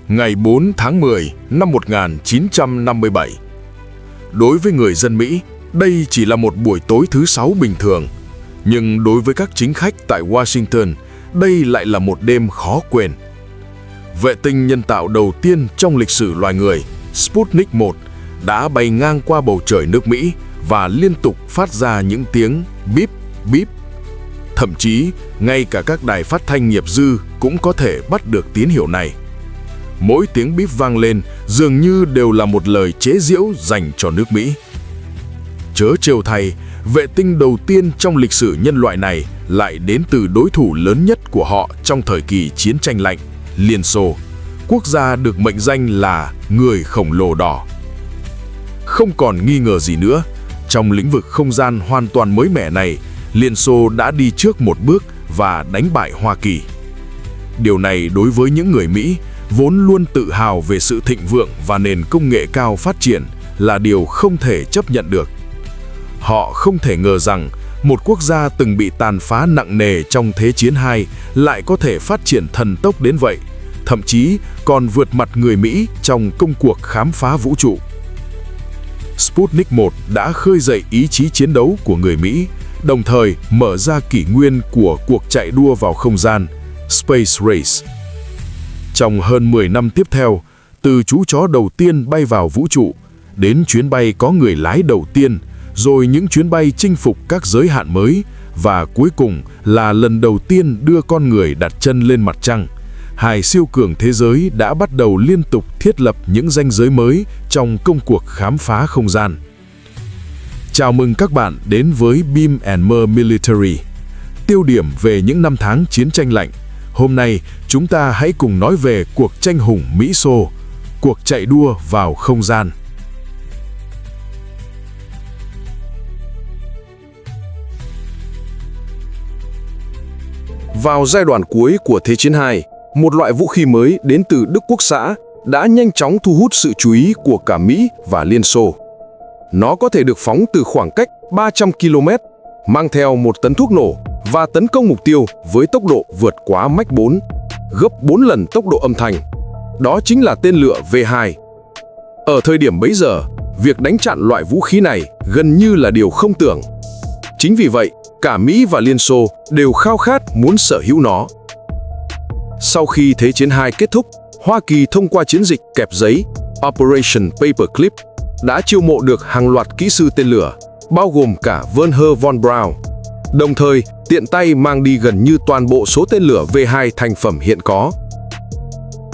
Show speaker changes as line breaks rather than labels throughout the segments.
ngày 4 tháng 10 năm 1957. Đối với người dân Mỹ, đây chỉ là một buổi tối thứ Sáu bình thường. Nhưng đối với các chính khách tại Washington, đây lại là một đêm khó quên. Vệ tinh nhân tạo đầu tiên trong lịch sử loài người, Sputnik 1, đã bay ngang qua bầu trời nước Mỹ và liên tục phát ra những tiếng bíp bíp. Thậm chí, ngay cả các đài phát thanh nghiệp dư cũng có thể bắt được tín hiệu này. Mỗi tiếng bíp vang lên dường như đều là một lời chế giễu dành cho nước Mỹ. Chớ trêu thay, vệ tinh đầu tiên trong lịch sử nhân loại này lại đến từ đối thủ lớn nhất của họ trong thời kỳ chiến tranh lạnh, Liên Xô, quốc gia được mệnh danh là người khổng lồ đỏ. Không còn nghi ngờ gì nữa, trong lĩnh vực không gian hoàn toàn mới mẻ này, Liên Xô đã đi trước một bước và đánh bại Hoa Kỳ. Điều này đối với những người Mỹ, vốn luôn tự hào về sự thịnh vượng và nền công nghệ cao phát triển, là điều không thể chấp nhận được. Họ không thể ngờ rằng một quốc gia từng bị tàn phá nặng nề trong Thế chiến II lại có thể phát triển thần tốc đến vậy, thậm chí còn vượt mặt người Mỹ trong công cuộc khám phá vũ trụ. Sputnik 1 đã khơi dậy ý chí chiến đấu của người Mỹ, đồng thời mở ra kỷ nguyên của cuộc chạy đua vào không gian, Space Race. Trong hơn 10 năm tiếp theo, từ chú chó đầu tiên bay vào vũ trụ, đến chuyến bay có người lái đầu tiên, rồi những chuyến bay chinh phục các giới hạn mới, và cuối cùng là lần đầu tiên đưa con người đặt chân lên mặt trăng, hai siêu cường thế giới đã bắt đầu liên tục thiết lập những ranh giới mới trong công cuộc khám phá không gian. Chào mừng các bạn đến với Beam and Mer Military, tiêu điểm về những năm tháng chiến tranh lạnh. Hôm nay, chúng ta hãy cùng nói về cuộc tranh hùng Mỹ-Xô, cuộc chạy đua vào không gian.
Vào giai đoạn cuối của Thế chiến II, một loại vũ khí mới đến từ Đức Quốc xã đã nhanh chóng thu hút sự chú ý của cả Mỹ và Liên Xô. Nó có thể được phóng từ khoảng cách 300 km, mang theo một tấn thuốc nổ và tấn công mục tiêu với tốc độ vượt quá Mach 4, gấp 4 lần tốc độ âm thanh. Đó chính là tên lửa V2. Ở thời điểm bấy giờ, việc đánh chặn loại vũ khí này gần như là điều không tưởng. Chính vì vậy, cả Mỹ và Liên Xô đều khao khát muốn sở hữu nó. Sau khi Thế chiến II kết thúc, Hoa Kỳ thông qua chiến dịch kẹp giấy Operation Paperclip đã chiêu mộ được hàng loạt kỹ sư tên lửa, bao gồm cả Wernher von Braun, đồng thời tiện tay mang đi gần như toàn bộ số tên lửa V2 thành phẩm hiện có.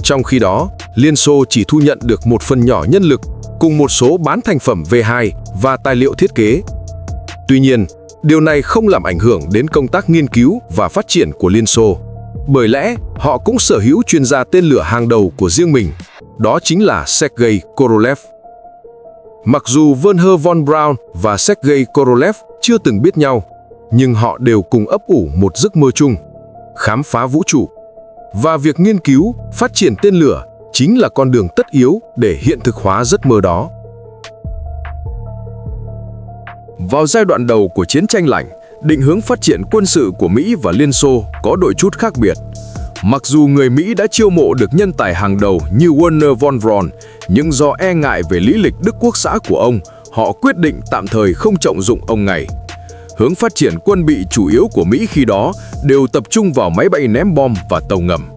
Trong khi đó, Liên Xô chỉ thu nhận được một phần nhỏ nhân lực cùng một số bán thành phẩm V2 và tài liệu thiết kế. Tuy nhiên, điều này không làm ảnh hưởng đến công tác nghiên cứu và phát triển của Liên Xô, bởi lẽ họ cũng sở hữu chuyên gia tên lửa hàng đầu của riêng mình, đó chính là Sergei Korolev. Mặc dù Wernher von Braun và Sergei Korolev chưa từng biết nhau, nhưng họ đều cùng ấp ủ một giấc mơ chung, khám phá vũ trụ. Và việc nghiên cứu, phát triển tên lửa chính là con đường tất yếu để hiện thực hóa giấc mơ đó. Vào giai đoạn đầu của chiến tranh lạnh, định hướng phát triển quân sự của Mỹ và Liên Xô có đôi chút khác biệt. Mặc dù người Mỹ đã chiêu mộ được nhân tài hàng đầu như Wernher von Braun, nhưng do e ngại về lý lịch Đức Quốc xã của ông, họ quyết định tạm thời không trọng dụng ông này. Hướng phát triển quân bị chủ yếu của Mỹ khi đó đều tập trung vào máy bay ném bom và tàu ngầm.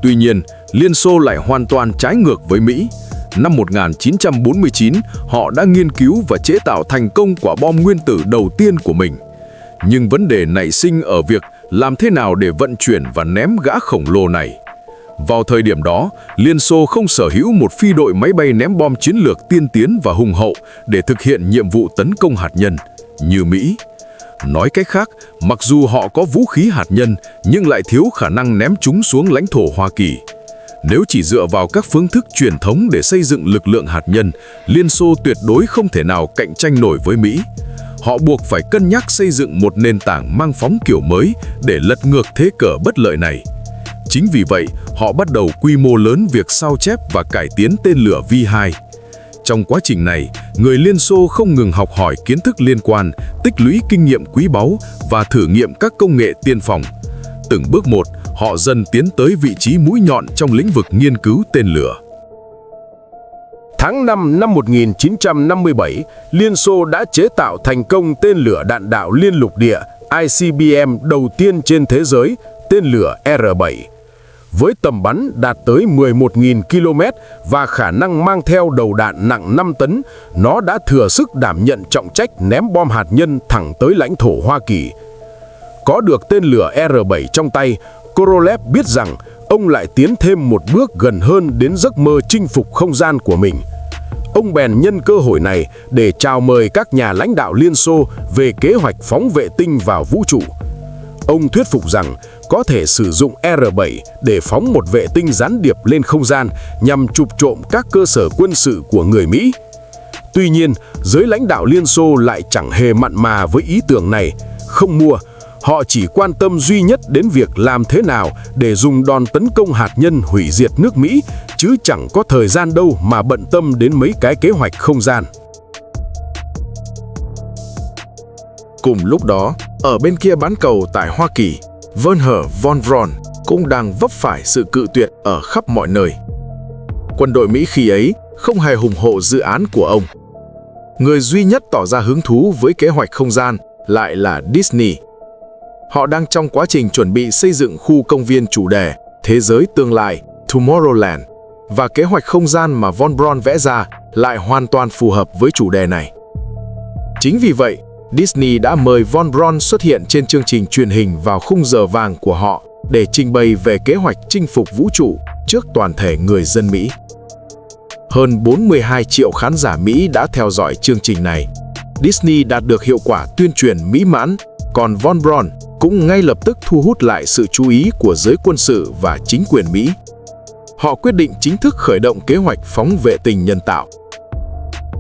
Tuy nhiên, Liên Xô lại hoàn toàn trái ngược với Mỹ. Năm 1949, họ đã nghiên cứu và chế tạo thành công quả bom nguyên tử đầu tiên của mình. Nhưng vấn đề nảy sinh ở việc làm thế nào để vận chuyển và ném gã khổng lồ này. Vào thời điểm đó, Liên Xô không sở hữu một phi đội máy bay ném bom chiến lược tiên tiến và hùng hậu để thực hiện nhiệm vụ tấn công hạt nhân, như Mỹ. Nói cách khác, mặc dù họ có vũ khí hạt nhân, nhưng lại thiếu khả năng ném chúng xuống lãnh thổ Hoa Kỳ. Nếu chỉ dựa vào các phương thức truyền thống để xây dựng lực lượng hạt nhân, Liên Xô tuyệt đối không thể nào cạnh tranh nổi với Mỹ. Họ buộc phải cân nhắc xây dựng một nền tảng mang phóng kiểu mới để lật ngược thế cờ bất lợi này. Chính vì vậy, họ bắt đầu quy mô lớn việc sao chép và cải tiến tên lửa V2. Trong quá trình này, người Liên Xô không ngừng học hỏi kiến thức liên quan, tích lũy kinh nghiệm quý báu và thử nghiệm các công nghệ tiên phong. Từng bước một,
họ dần tiến tới vị trí mũi nhọn trong lĩnh vực nghiên cứu tên lửa.
Tháng 5 năm 1957, Liên Xô đã chế tạo thành công tên lửa đạn đạo liên lục địa ICBM đầu tiên trên thế giới, tên lửa R-7. Với tầm bắn đạt tới 11.000 km và khả năng mang theo đầu đạn nặng 5 tấn, nó đã thừa sức đảm nhận trọng trách ném bom hạt nhân thẳng tới lãnh thổ Hoa Kỳ. Có được tên lửa R-7 trong tay, Korolev biết rằng ông lại tiến thêm một bước gần hơn đến giấc mơ chinh phục không gian của mình. Ông bèn nhân cơ hội này để chào mời các nhà lãnh đạo Liên Xô về kế hoạch phóng vệ tinh vào vũ trụ. Ông thuyết phục rằng có thể sử dụng R-7 để phóng một vệ tinh gián điệp lên không gian nhằm chụp trộm các cơ sở quân sự của người Mỹ. Tuy nhiên, giới lãnh đạo Liên Xô lại chẳng hề mặn mà với ý tưởng này, không mua. Họ chỉ quan tâm duy nhất đến việc làm thế nào để dùng đòn tấn công hạt nhân hủy diệt nước Mỹ, chứ chẳng có thời gian đâu mà bận tâm đến mấy cái kế hoạch không gian.
Cùng lúc đó, ở bên kia bán cầu tại Hoa Kỳ, Wernher von Braun cũng đang vấp phải sự cự tuyệt ở khắp mọi nơi. Quân đội Mỹ khi ấy không hề ủng hộ dự án của ông. Người duy nhất tỏ ra hứng thú với kế hoạch không gian lại là Disney. Họ đang trong quá trình chuẩn bị xây dựng khu công viên chủ đề Thế giới tương lai, Tomorrowland, và kế hoạch không gian mà von Braun vẽ ra lại hoàn toàn phù hợp với chủ đề này. Chính vì vậy, Disney đã mời von Braun xuất hiện trên chương trình truyền hình vào khung giờ vàng của họ để trình bày về kế hoạch chinh phục vũ trụ trước toàn thể người dân Mỹ. Hơn 42 triệu khán giả Mỹ đã theo dõi chương trình này. Disney đạt được hiệu quả tuyên truyền mỹ mãn, còn von Braun cũng ngay lập tức thu hút lại sự chú ý của giới quân sự và chính quyền Mỹ. Họ quyết định chính thức khởi động kế hoạch phóng vệ tinh nhân tạo.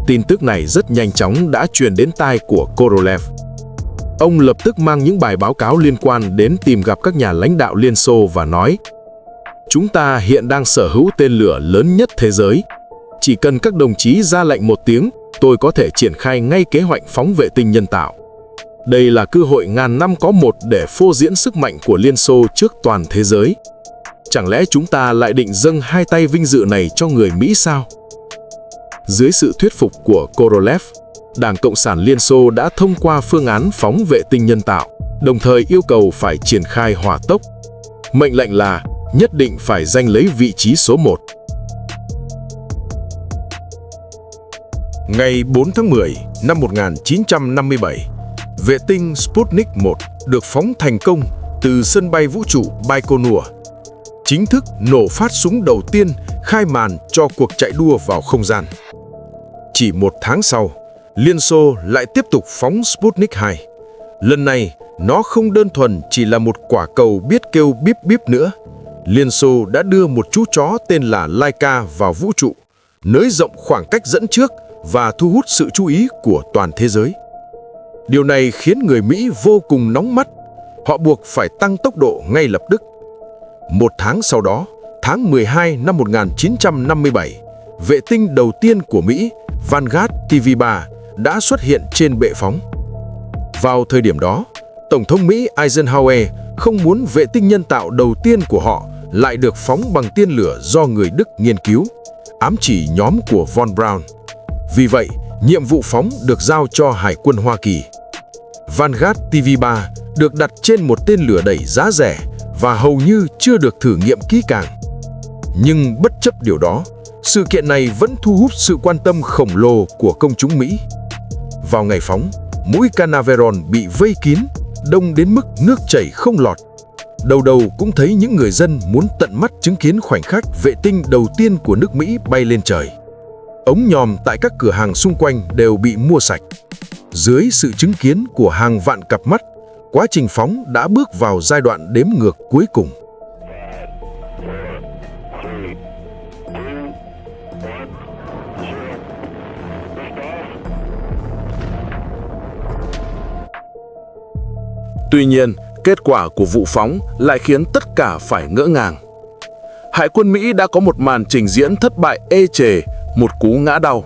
Tin tức này rất nhanh chóng đã truyền đến tai của Korolev. Ông lập tức mang những bài báo cáo liên quan đến tìm gặp các nhà lãnh đạo Liên Xô và nói: "Chúng ta hiện đang sở hữu tên lửa lớn nhất thế giới. Chỉ cần các đồng chí ra lệnh một tiếng, tôi có thể triển khai ngay kế hoạch phóng vệ tinh nhân tạo. Đây là cơ hội ngàn năm có một để phô diễn sức mạnh của Liên Xô trước toàn thế giới. Chẳng lẽ chúng ta lại định dâng hai tay vinh dự này cho người Mỹ sao?" Dưới sự thuyết phục của Korolev, Đảng Cộng sản Liên Xô đã thông qua phương án phóng vệ tinh nhân tạo, đồng thời yêu cầu phải triển khai hỏa tốc. Mệnh lệnh là nhất định phải giành lấy vị trí số 1. Ngày 4 tháng 10 năm 1957, vệ tinh Sputnik 1 được phóng thành công từ sân bay vũ trụ Baikonur, chính thức nổ phát súng đầu tiên khai màn cho cuộc chạy đua vào không gian. Chỉ một tháng sau, Liên Xô lại tiếp tục phóng Sputnik 2. Lần này, nó không đơn thuần chỉ là một quả cầu biết kêu bíp bíp nữa. Liên Xô đã đưa một chú chó tên là Laika vào vũ trụ, nới rộng khoảng cách dẫn trước và thu hút sự chú ý của toàn thế giới. Điều này khiến người Mỹ vô cùng nóng mắt. Họ buộc phải tăng tốc độ ngay lập tức. Một tháng sau đó, tháng 12 năm 1957, vệ tinh đầu tiên của Mỹ, Vanguard TV3, đã xuất hiện trên bệ phóng. Vào thời điểm đó, Tổng thống Mỹ Eisenhower không muốn vệ tinh nhân tạo đầu tiên của họ lại được phóng bằng tên lửa do người Đức nghiên cứu, ám chỉ nhóm của von Braun. Vì vậy, nhiệm vụ phóng được giao cho Hải quân Hoa Kỳ. Vanguard TV3 được đặt trên một tên lửa đẩy giá rẻ và hầu như chưa được thử nghiệm kỹ càng. Nhưng bất chấp điều đó, sự kiện này vẫn thu hút sự quan tâm khổng lồ của công chúng Mỹ. Vào ngày phóng, mũi Canaveral bị vây kín, đông đến mức nước chảy không lọt. Đầu đầu cũng thấy những người dân muốn tận mắt chứng kiến khoảnh khắc vệ tinh đầu tiên của nước Mỹ bay lên trời. Ống nhòm tại các cửa hàng xung quanh đều bị mua sạch. Dưới sự chứng kiến của hàng vạn cặp mắt, quá trình phóng đã bước vào giai đoạn đếm ngược cuối cùng. Tuy nhiên, kết quả của vụ phóng lại khiến tất cả phải ngỡ ngàng. Hải quân Mỹ đã có một màn trình diễn thất bại ê chề, một cú ngã đau.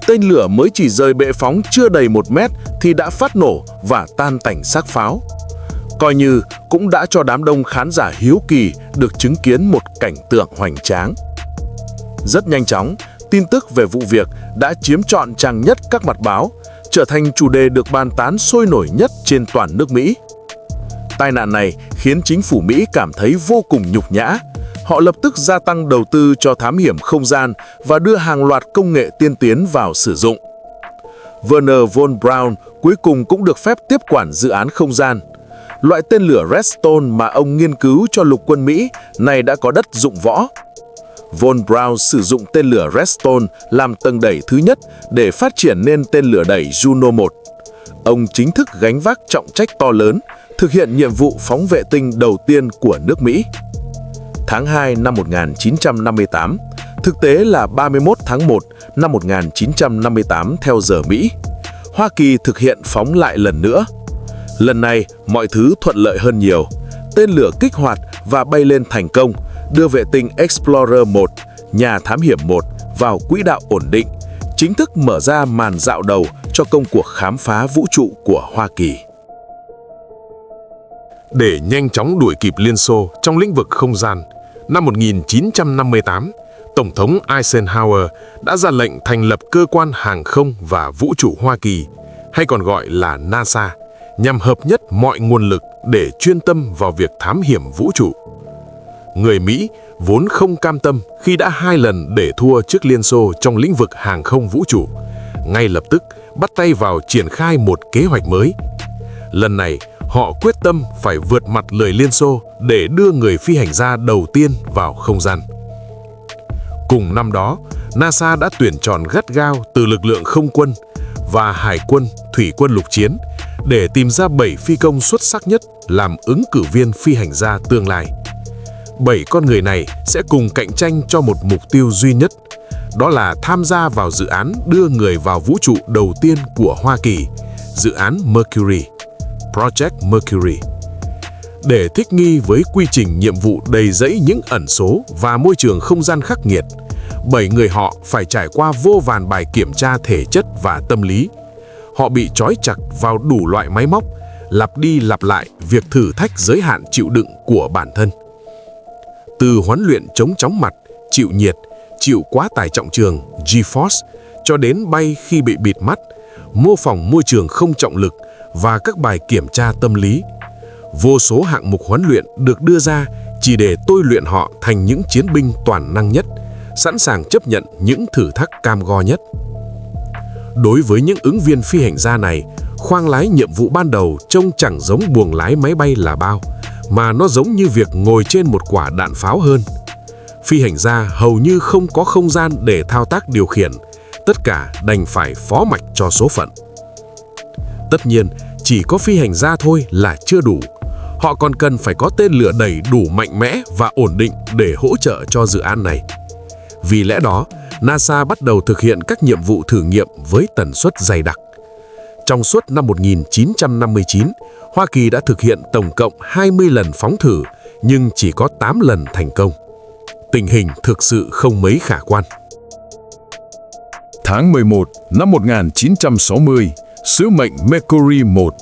Tên lửa mới chỉ rời bệ phóng chưa đầy 1 mét thì đã phát nổ và tan tành xác pháo. coi như cũng đã cho đám đông khán giả hiếu kỳ được chứng kiến một cảnh tượng hoành tráng. Rất nhanh chóng, tin tức về vụ việc đã chiếm trọn trang nhất các mặt báo, trở thành chủ đề được bàn tán sôi nổi nhất trên toàn nước Mỹ. Tai nạn này khiến chính phủ Mỹ cảm thấy vô cùng nhục nhã. Họ lập tức gia tăng đầu tư cho thám hiểm không gian và đưa hàng loạt công nghệ tiên tiến vào sử dụng. Wernher von Braun cuối cùng cũng được phép tiếp quản dự án không gian. Loại tên lửa Redstone mà ông nghiên cứu cho lục quân Mỹ này đã có đất dụng võ. Von Braun sử dụng tên lửa Redstone làm tầng đẩy thứ nhất để phát triển nên tên lửa đẩy Juno 1. Ông chính thức gánh vác trọng trách to lớn, thực hiện nhiệm vụ phóng vệ tinh đầu tiên của nước Mỹ. Tháng 2 năm 1958, thực tế là 31 tháng 1 năm 1958 theo giờ Mỹ, Hoa Kỳ thực hiện phóng lại lần nữa. Lần này, mọi thứ thuận lợi hơn nhiều. Tên lửa kích hoạt và bay lên thành công, đưa vệ tinh Explorer 1, nhà thám hiểm 1 vào quỹ đạo ổn định, chính thức mở ra màn dạo đầu cho công cuộc khám phá vũ trụ của Hoa Kỳ.
Để nhanh chóng đuổi kịp Liên Xô trong lĩnh vực không gian, năm 1958, Tổng thống Eisenhower đã ra lệnh thành lập Cơ quan Hàng không và Vũ trụ Hoa Kỳ, hay còn gọi là NASA, nhằm hợp nhất mọi nguồn lực để chuyên tâm vào việc thám hiểm vũ trụ. Người Mỹ vốn không cam tâm khi đã 2 lần để thua trước Liên Xô trong lĩnh vực hàng không vũ trụ, ngay lập tức bắt tay vào triển khai một kế hoạch mới. Lần này, họ quyết tâm phải vượt mặt lời Liên Xô để đưa người phi hành gia đầu tiên vào không gian. Cùng năm đó, NASA đã tuyển chọn gắt gao từ lực lượng không quân và hải quân, thủy quân lục chiến để tìm ra 7 phi công xuất sắc nhất làm ứng cử viên phi hành gia tương lai. 7 con người này sẽ cùng cạnh tranh cho một mục tiêu duy nhất, đó là tham gia vào dự án đưa người vào vũ trụ đầu tiên của Hoa Kỳ, dự án Mercury, Project Mercury. Để thích nghi với quy trình nhiệm vụ đầy rẫy những ẩn số và môi trường không gian khắc nghiệt, 7 người họ phải trải qua vô vàn bài kiểm tra thể chất và tâm lý. Họ bị trói chặt vào đủ loại máy móc, lặp đi lặp lại việc thử thách giới hạn chịu đựng của bản thân. Từ huấn luyện chống chóng mặt, chịu nhiệt, chịu quá tải trọng trường, G-force, cho đến bay khi bị bịt mắt, mô phỏng môi trường không trọng lực và các bài kiểm tra tâm lý. Vô số hạng mục huấn luyện được đưa ra chỉ để tôi luyện họ thành những chiến binh toàn năng nhất, sẵn sàng chấp nhận những thử thách cam go nhất. Đối với những ứng viên phi hành gia này, khoang lái nhiệm vụ ban đầu trông chẳng giống buồng lái máy bay là bao, mà nó giống như việc ngồi trên một quả đạn pháo hơn. Phi hành gia hầu như không có không gian để thao tác điều khiển, tất cả đành phải phó mặc cho số phận. Tất nhiên, chỉ có phi hành gia thôi là chưa đủ. Họ còn cần phải có tên lửa đẩy đủ mạnh mẽ và ổn định để hỗ trợ cho dự án này. Vì lẽ đó, NASA bắt đầu thực hiện các nhiệm vụ thử nghiệm với tần suất dày đặc. Trong suốt năm 1959, Hoa Kỳ đã thực hiện tổng cộng 20 lần phóng thử, nhưng chỉ có 8 lần thành công. Tình hình thực sự không mấy khả quan.
Tháng 11 năm 1960, sứ mệnh Mercury 1.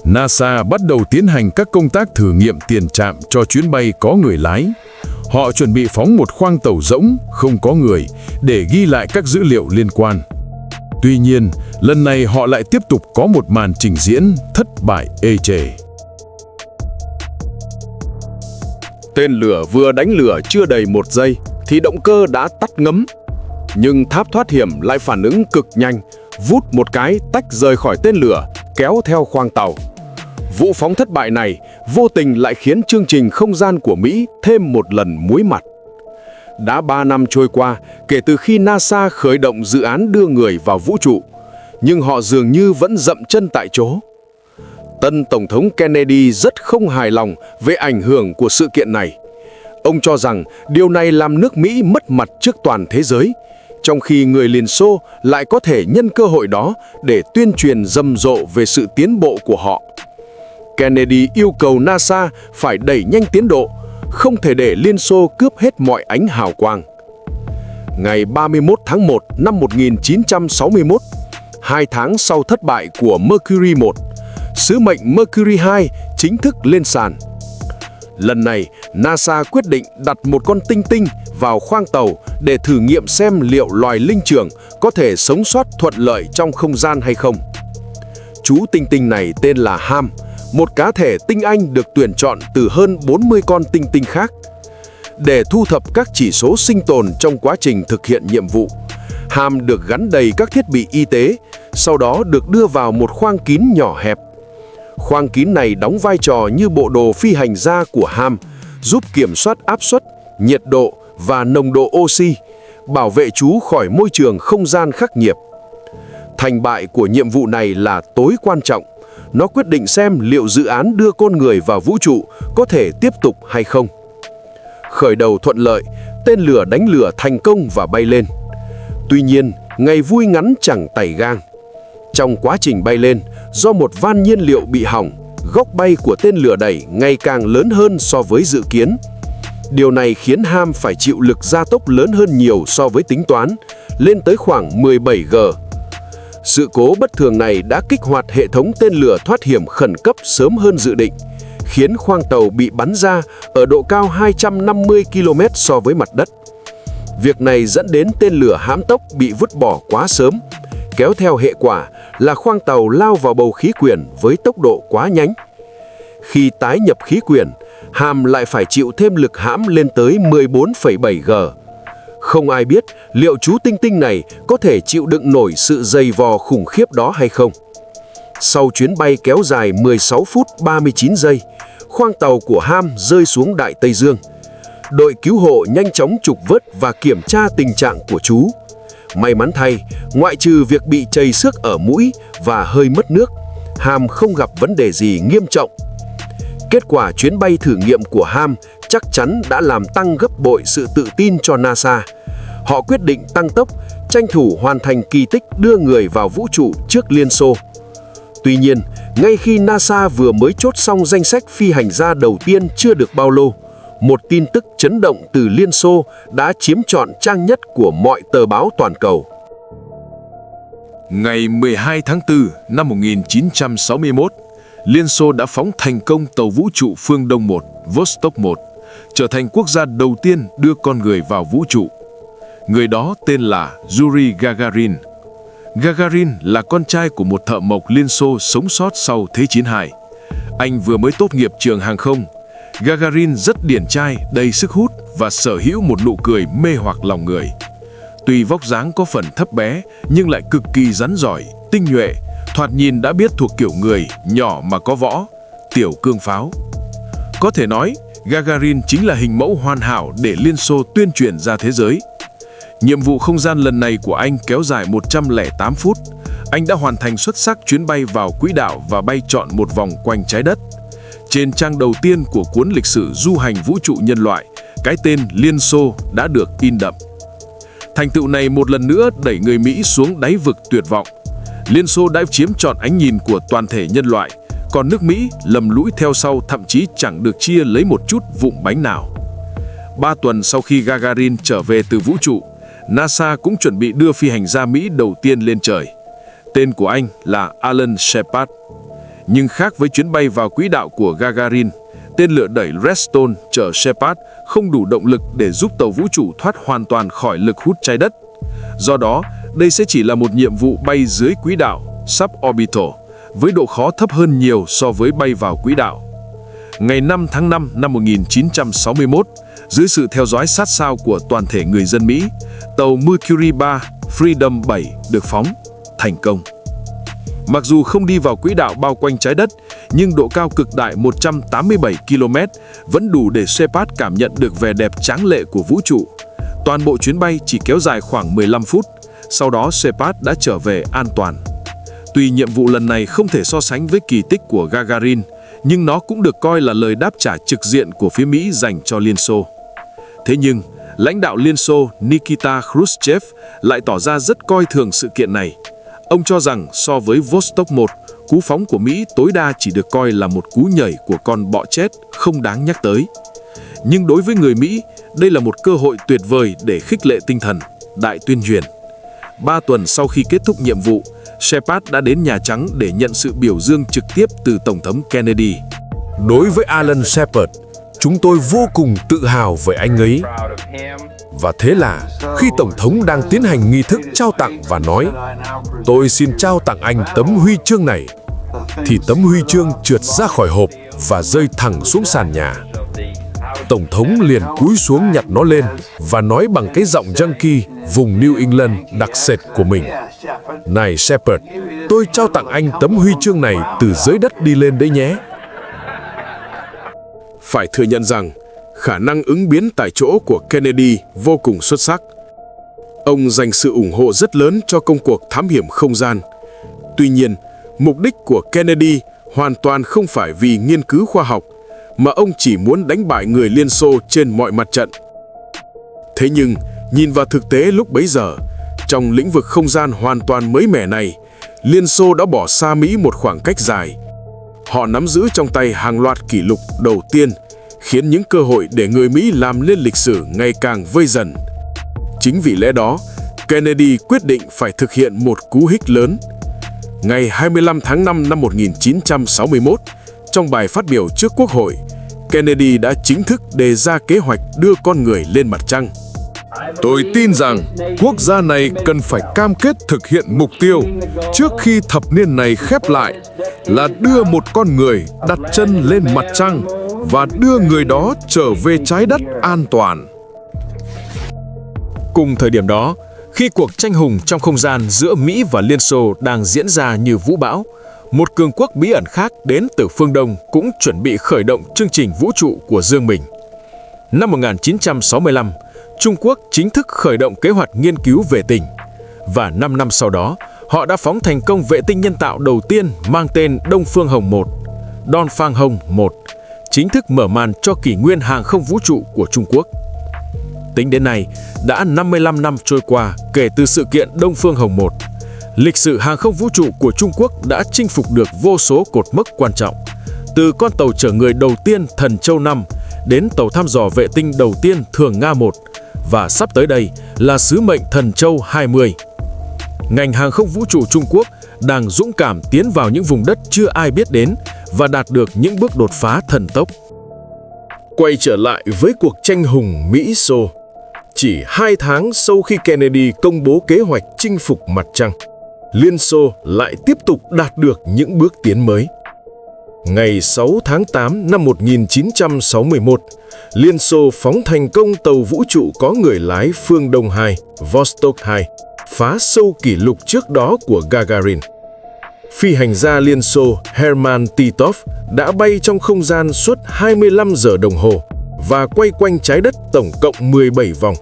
NASA bắt đầu tiến hành các công tác thử nghiệm tiền trạm cho chuyến bay có người lái. Họ chuẩn bị phóng một khoang tàu rỗng, không có người, để ghi lại các dữ liệu liên quan. Tuy nhiên, lần này họ lại tiếp tục có một màn trình diễn thất bại ê chề. Tên lửa vừa đánh lửa chưa đầy 1 giây thì động cơ đã tắt ngấm. Nhưng tháp thoát hiểm lại phản ứng cực nhanh, vút một cái tách rời khỏi tên lửa, kéo theo khoang tàu. Vụ phóng thất bại này vô tình lại khiến chương trình không gian của Mỹ thêm một lần muối mặt. Đã 3 năm trôi qua kể từ khi NASA khởi động dự án đưa người vào vũ trụ, nhưng họ dường như vẫn dậm chân tại chỗ. Tân Tổng thống Kennedy rất không hài lòng về ảnh hưởng của sự kiện này. Ông cho rằng điều này làm nước Mỹ mất mặt trước toàn thế giới, trong khi người Liên Xô lại có thể nhân cơ hội đó để tuyên truyền rầm rộ về sự tiến bộ của họ. Kennedy yêu cầu NASA phải đẩy nhanh tiến độ, không thể để Liên Xô cướp hết mọi ánh hào quang. Ngày 31 tháng 1 năm 1961, 2 tháng sau thất bại của Mercury 1, sứ mệnh Mercury 2 chính thức lên sàn. Lần này, NASA quyết định đặt một con tinh tinh vào khoang tàu để thử nghiệm xem liệu loài linh trưởng có thể sống sót thuận lợi trong không gian hay không. Chú tinh tinh này tên là Ham, một cá thể tinh anh được tuyển chọn từ hơn 40 con tinh tinh khác. Để thu thập các chỉ số sinh tồn trong quá trình thực hiện nhiệm vụ, Ham được gắn đầy các thiết bị y tế, sau đó được đưa vào một khoang kín nhỏ hẹp. Khoang kín này đóng vai trò như bộ đồ phi hành gia của Ham, giúp kiểm soát áp suất, nhiệt độ và nồng độ oxy, bảo vệ chú khỏi môi trường không gian khắc nghiệt. Thành bại của nhiệm vụ này là tối quan trọng. Nó quyết định xem liệu dự án đưa con người vào vũ trụ có thể tiếp tục hay không. Khởi đầu thuận lợi, tên lửa đánh lửa thành công và bay lên. Tuy nhiên, ngày vui ngắn chẳng tày gang. Trong quá trình bay lên, do một van nhiên liệu bị hỏng, góc bay của tên lửa đẩy ngày càng lớn hơn so với dự kiến. Điều này khiến Ham phải chịu lực gia tốc lớn hơn nhiều so với tính toán, lên tới khoảng 17 G. Sự cố bất thường này đã kích hoạt hệ thống tên lửa thoát hiểm khẩn cấp sớm hơn dự định, khiến khoang tàu bị bắn ra ở độ cao 250 km so với mặt đất. Việc này dẫn đến tên lửa hãm tốc bị vứt bỏ quá sớm, kéo theo hệ quả là khoang tàu lao vào bầu khí quyển với tốc độ quá nhanh. Khi tái nhập khí quyển, Ham lại phải chịu thêm lực hãm lên tới 14,7 G. Không ai biết liệu chú tinh tinh này có thể chịu đựng nổi sự dày vò khủng khiếp đó hay không. Sau chuyến bay kéo dài 16 phút 39 giây, khoang tàu của Ham rơi xuống Đại Tây Dương. Đội cứu hộ nhanh chóng trục vớt và kiểm tra tình trạng của chú. May mắn thay, ngoại trừ việc bị trầy xước ở mũi và hơi mất nước, Ham không gặp vấn đề gì nghiêm trọng. Kết quả chuyến bay thử nghiệm của Ham chắc chắn đã làm tăng gấp bội sự tự tin cho NASA. Họ quyết định tăng tốc, tranh thủ hoàn thành kỳ tích đưa người vào vũ trụ trước Liên Xô. Tuy nhiên, ngay khi NASA vừa mới chốt xong danh sách phi hành gia đầu tiên chưa được bao lâu, một tin tức chấn động từ Liên Xô đã chiếm trọn trang nhất của mọi tờ báo toàn cầu.
Ngày 12 tháng 4 năm 1961, Liên Xô đã phóng thành công tàu vũ trụ Phương Đông 1, Vostok 1, trở thành quốc gia đầu tiên đưa con người vào vũ trụ. Người đó tên là Yuri Gagarin. Gagarin là con trai của một thợ mộc Liên Xô sống sót sau Thế chiến II. Anh vừa mới tốt nghiệp trường hàng không. Gagarin rất điển trai, đầy sức hút và sở hữu một nụ cười mê hoặc lòng người. Tuy vóc dáng có phần thấp bé, nhưng lại cực kỳ rắn giỏi, tinh nhuệ, thoạt nhìn đã biết thuộc kiểu người nhỏ mà có võ, tiểu cương pháo. Có thể nói, Gagarin chính là hình mẫu hoàn hảo để Liên Xô tuyên truyền ra thế giới. Nhiệm vụ không gian lần này của anh kéo dài 108 phút. Anh đã hoàn thành xuất sắc chuyến bay vào quỹ đạo và bay trọn một vòng quanh trái đất. Trên trang đầu tiên của cuốn lịch sử du hành vũ trụ nhân loại, cái tên Liên Xô đã được in đậm. Thành tựu này một lần nữa đẩy người Mỹ xuống đáy vực tuyệt vọng. Liên Xô đã chiếm trọn ánh nhìn của toàn thể nhân loại, còn nước Mỹ lầm lũi theo sau, thậm chí chẳng được chia lấy một chút vụn bánh nào. 3 tuần sau khi Gagarin trở về từ vũ trụ, NASA cũng chuẩn bị đưa phi hành gia Mỹ đầu tiên lên trời. Tên của anh là Alan Shepard. Nhưng khác với chuyến bay vào quỹ đạo của Gagarin, tên lửa đẩy Redstone chở Shepard không đủ động lực để giúp tàu vũ trụ thoát hoàn toàn khỏi lực hút trái đất. Do đó, đây sẽ chỉ là một nhiệm vụ bay dưới quỹ đạo, suborbital, với độ khó thấp hơn nhiều so với bay vào quỹ đạo. Ngày 5 tháng 5 năm 1961, dưới sự theo dõi sát sao của toàn thể người dân Mỹ, tàu Mercury 3 Freedom 7 được phóng thành công. Mặc dù không đi vào quỹ đạo bao quanh trái đất, nhưng độ cao cực đại 187 km vẫn đủ để Shepard cảm nhận được vẻ đẹp tráng lệ của vũ trụ. Toàn bộ chuyến bay chỉ kéo dài khoảng 15 phút, sau đó Shepard đã trở về an toàn. Tuy nhiệm vụ lần này không thể so sánh với kỳ tích của Gagarin, nhưng nó cũng được coi là lời đáp trả trực diện của phía Mỹ dành cho Liên Xô. Thế nhưng, lãnh đạo Liên Xô Nikita Khrushchev lại tỏ ra rất coi thường sự kiện này. Ông cho rằng so với Vostok 1, cú phóng của Mỹ tối đa chỉ được coi là một cú nhảy của con bọ chết không đáng nhắc tới. Nhưng đối với người Mỹ, đây là một cơ hội tuyệt vời để khích lệ tinh thần, đại tuyên truyền. 3 tuần sau khi kết thúc nhiệm vụ, Shepard đã đến Nhà Trắng để nhận sự biểu dương trực tiếp từ Tổng thống Kennedy.
Đối với Alan Shepard, chúng tôi vô cùng tự hào về anh ấy. Và thế là, khi Tổng thống đang tiến hành nghi thức trao tặng và nói, tôi xin trao tặng anh tấm huy chương này, thì tấm huy chương trượt ra khỏi hộp và rơi thẳng xuống sàn nhà. Tổng thống liền cúi xuống nhặt nó lên và nói bằng cái giọng junkie vùng New England đặc sệt của mình. Này Shepard, tôi trao tặng anh tấm huy chương này từ dưới đất đi lên đấy nhé.
Phải thừa nhận rằng, khả năng ứng biến tại chỗ của Kennedy vô cùng xuất sắc. Ông dành sự ủng hộ rất lớn cho công cuộc thám hiểm không gian. Tuy nhiên, mục đích của Kennedy hoàn toàn không phải vì nghiên cứu khoa học, mà ông chỉ muốn đánh bại người Liên Xô trên mọi mặt trận. Thế nhưng, nhìn vào thực tế lúc bấy giờ, trong lĩnh vực không gian hoàn toàn mới mẻ này, Liên Xô đã bỏ xa Mỹ một khoảng cách dài. Họ nắm giữ trong tay hàng loạt kỷ lục đầu tiên, khiến những cơ hội để người Mỹ làm nên lịch sử ngày càng vơi dần. Chính vì lẽ đó, Kennedy quyết định phải thực hiện một cú hích lớn. Ngày 25 tháng 5 năm 1961, trong bài phát biểu trước Quốc hội, Kennedy đã chính thức đề ra kế hoạch đưa con người lên mặt trăng.
Tôi tin rằng quốc gia này cần phải cam kết thực hiện mục tiêu trước khi thập niên này khép lại là đưa một con người đặt chân lên mặt trăng và đưa người đó trở về trái đất an toàn.
Cùng thời điểm đó, khi cuộc tranh hùng trong không gian giữa Mỹ và Liên Xô đang diễn ra như vũ bão, một cường quốc bí ẩn khác đến từ phương Đông cũng chuẩn bị khởi động chương trình vũ trụ của riêng mình. Năm 1965, Trung Quốc chính thức khởi động kế hoạch nghiên cứu vệ tinh. Và 5 năm sau đó, họ đã phóng thành công vệ tinh nhân tạo đầu tiên mang tên Đông Phương Hồng 1, Dongfang Hồng 1, chính thức mở màn cho kỷ nguyên hàng không vũ trụ của Trung Quốc. Tính đến nay, đã 55 năm trôi qua kể từ sự kiện Đông Phương Hồng 1. Lịch sử hàng không vũ trụ của Trung Quốc đã chinh phục được vô số cột mốc quan trọng, từ con tàu chở người đầu tiên Thần Châu 5 đến tàu thăm dò vệ tinh đầu tiên Thường Nga 1 và sắp tới đây là sứ mệnh Thần Châu 20. Ngành hàng không vũ trụ Trung Quốc đang dũng cảm tiến vào những vùng đất chưa ai biết đến và đạt được những bước đột phá thần tốc. Quay trở lại với cuộc tranh hùng Mỹ-Xô, chỉ 2 tháng sau khi Kennedy công bố kế hoạch chinh phục mặt trăng, Liên Xô lại tiếp tục đạt được những bước tiến mới. Ngày 6 tháng 8 năm 1961, Liên Xô phóng thành công tàu vũ trụ có người lái phương Đông 2, Vostok 2, phá sâu kỷ lục trước đó của Gagarin. Phi hành gia Liên Xô Herman Titov đã bay trong không gian suốt 25 giờ đồng hồ và quay quanh trái đất tổng cộng 17 vòng.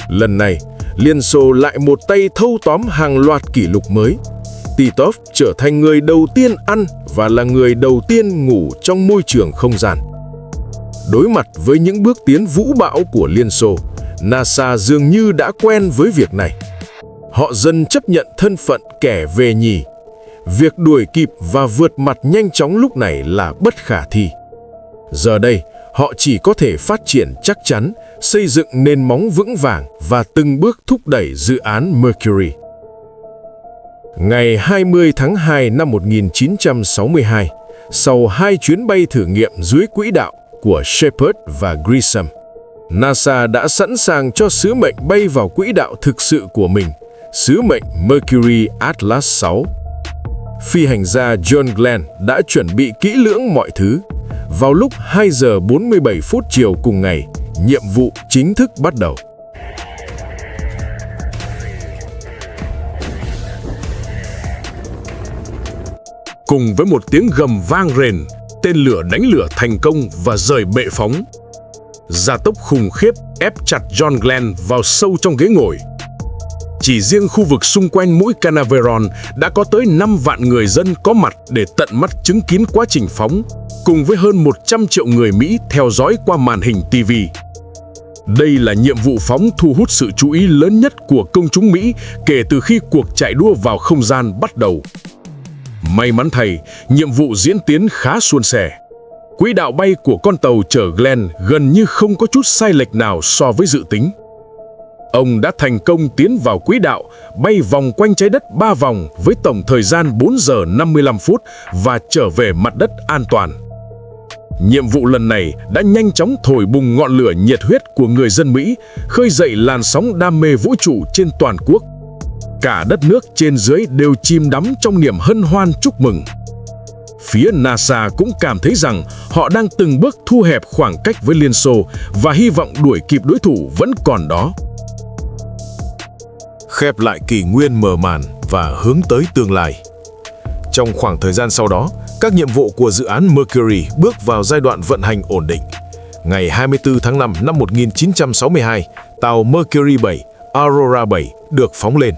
Lần này, Liên Xô lại một tay thâu tóm hàng loạt kỷ lục mới. Titov trở thành người đầu tiên ăn và là người đầu tiên ngủ trong môi trường không gian. Đối mặt với những bước tiến vũ bão của Liên Xô, NASA dường như đã quen với việc này. Họ dần chấp nhận thân phận kẻ về nhì. Việc đuổi kịp và vượt mặt nhanh chóng lúc này là bất khả thi. Giờ đây, họ chỉ có thể phát triển chắc chắn, xây dựng nền móng vững vàng và từng bước thúc đẩy dự án Mercury. Ngày 20 tháng 2 năm 1962, sau 2 chuyến bay thử nghiệm dưới quỹ đạo của Shepard và Grissom, NASA đã sẵn sàng cho sứ mệnh bay vào quỹ đạo thực sự của mình, sứ mệnh Mercury Atlas 6. Phi hành gia John Glenn đã chuẩn bị kỹ lưỡng mọi thứ. Vào lúc 2 giờ 47 phút chiều cùng ngày, nhiệm vụ chính thức bắt đầu.
Cùng với một tiếng gầm vang rền, tên lửa đánh lửa thành công và rời bệ phóng. Gia tốc khủng khiếp ép chặt John Glenn vào sâu trong ghế ngồi. Chỉ riêng khu vực xung quanh mũi Canaveral đã có tới 5 vạn người dân có mặt để tận mắt chứng kiến quá trình phóng, cùng với hơn 100 triệu người Mỹ theo dõi qua màn hình TV. Đây là nhiệm vụ phóng thu hút sự chú ý lớn nhất của công chúng Mỹ kể từ khi cuộc chạy đua vào không gian bắt đầu. May mắn thay, nhiệm vụ diễn tiến khá suôn sẻ. Quỹ đạo bay của con tàu chở Glenn gần như không có chút sai lệch nào so với dự tính. Ông đã thành công tiến vào quỹ đạo, bay vòng quanh trái đất 3 vòng với tổng thời gian 4 giờ 55 phút và trở về mặt đất an toàn.
Nhiệm vụ lần này đã nhanh chóng thổi bùng ngọn lửa nhiệt huyết của người dân Mỹ, khơi dậy làn sóng đam mê vũ trụ trên toàn quốc. Cả đất nước trên dưới đều chìm đắm trong niềm hân hoan chúc mừng. Phía NASA cũng cảm thấy rằng họ đang từng bước thu hẹp khoảng cách với Liên Xô và hy vọng đuổi kịp đối thủ vẫn còn đó. Khép lại kỷ nguyên mờ màn và hướng tới tương lai. Trong khoảng thời gian sau đó, các nhiệm vụ của dự án Mercury bước vào giai đoạn vận hành ổn định. Ngày 24 tháng 5 năm 1962, tàu Mercury 7, Aurora 7 được phóng lên.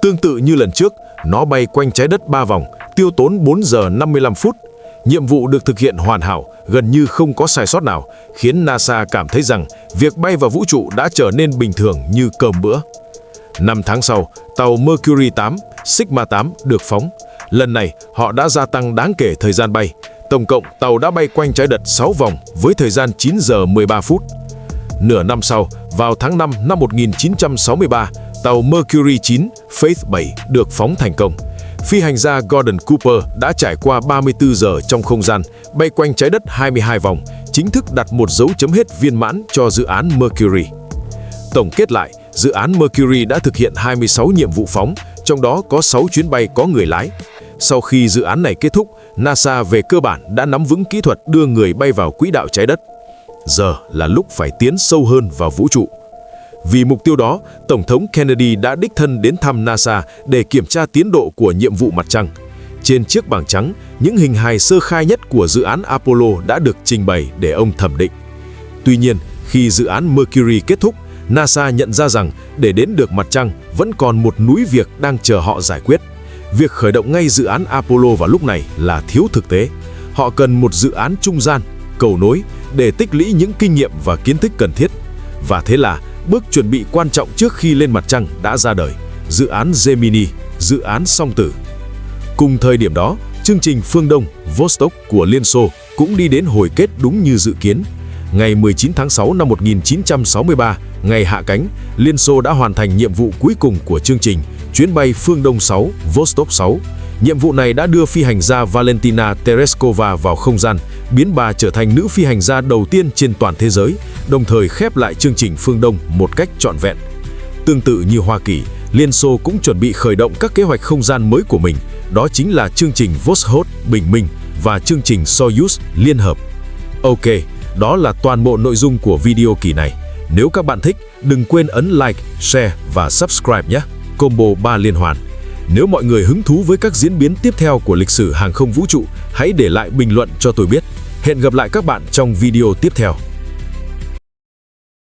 Tương tự như lần trước, nó bay quanh trái đất 3 vòng, tiêu tốn 4 giờ 55 phút. Nhiệm vụ được thực hiện hoàn hảo, gần như không có sai sót nào, khiến NASA cảm thấy rằng việc bay vào vũ trụ đã trở nên bình thường như cơm bữa. 5 tháng sau, tàu Mercury 8, Sigma 8 được phóng. Lần này, họ đã gia tăng đáng kể thời gian bay. Tổng cộng, tàu đã bay quanh trái đất 6 vòng với thời gian 9 giờ 13 phút. Nửa năm sau, vào tháng 5 năm 1963, tàu Mercury 9, Faith 7 được phóng thành công. Phi hành gia Gordon Cooper đã trải qua 34 giờ trong không gian, bay quanh trái đất 22 vòng, chính thức đặt một dấu chấm hết viên mãn cho dự án Mercury. Tổng kết lại, dự án Mercury đã thực hiện 26 nhiệm vụ phóng, trong đó có 6 chuyến bay có người lái. Sau khi dự án này kết thúc, NASA về cơ bản đã nắm vững kỹ thuật đưa người bay vào quỹ đạo trái đất. Giờ là lúc phải tiến sâu hơn vào vũ trụ. Vì mục tiêu đó, Tổng thống Kennedy đã đích thân đến thăm NASA để kiểm tra tiến độ của nhiệm vụ mặt trăng. Trên chiếc bảng trắng, những hình hài sơ khai nhất của dự án Apollo đã được trình bày để ông thẩm định. Tuy nhiên, khi dự án Mercury kết thúc, NASA nhận ra rằng để đến được mặt trăng vẫn còn một núi việc đang chờ họ giải quyết. Việc khởi động ngay dự án Apollo vào lúc này là thiếu thực tế. Họ cần một dự án trung gian, cầu nối để tích lũy những kinh nghiệm và kiến thức cần thiết. Và thế là bước chuẩn bị quan trọng trước khi lên mặt trăng đã ra đời, dự án Gemini, dự án song tử. Cùng thời điểm đó, chương trình Phương Đông, Vostok của Liên Xô cũng đi đến hồi kết đúng như dự kiến. Ngày 19 tháng 6 năm 1963, ngày hạ cánh, Liên Xô đã hoàn thành nhiệm vụ cuối cùng của chương trình, chuyến bay Phương Đông 6, Vostok 6. Nhiệm vụ này đã đưa phi hành gia Valentina Tereshkova vào không gian, biến bà trở thành nữ phi hành gia đầu tiên trên toàn thế giới, đồng thời khép lại chương trình Phương Đông một cách trọn vẹn. Tương tự như Hoa Kỳ, Liên Xô cũng chuẩn bị khởi động các kế hoạch không gian mới của mình, đó chính là chương trình Voskhod bình minh và chương trình Soyuz liên hợp. Ok, đó là toàn bộ nội dung của video kỳ này. Nếu các bạn thích, đừng quên ấn like, share và subscribe nhé. Combo 3 liên hoàn. Nếu mọi người hứng thú với các diễn biến tiếp theo của lịch sử hàng không vũ trụ, hãy để lại bình luận cho tôi biết. Hẹn gặp lại các bạn trong video tiếp theo.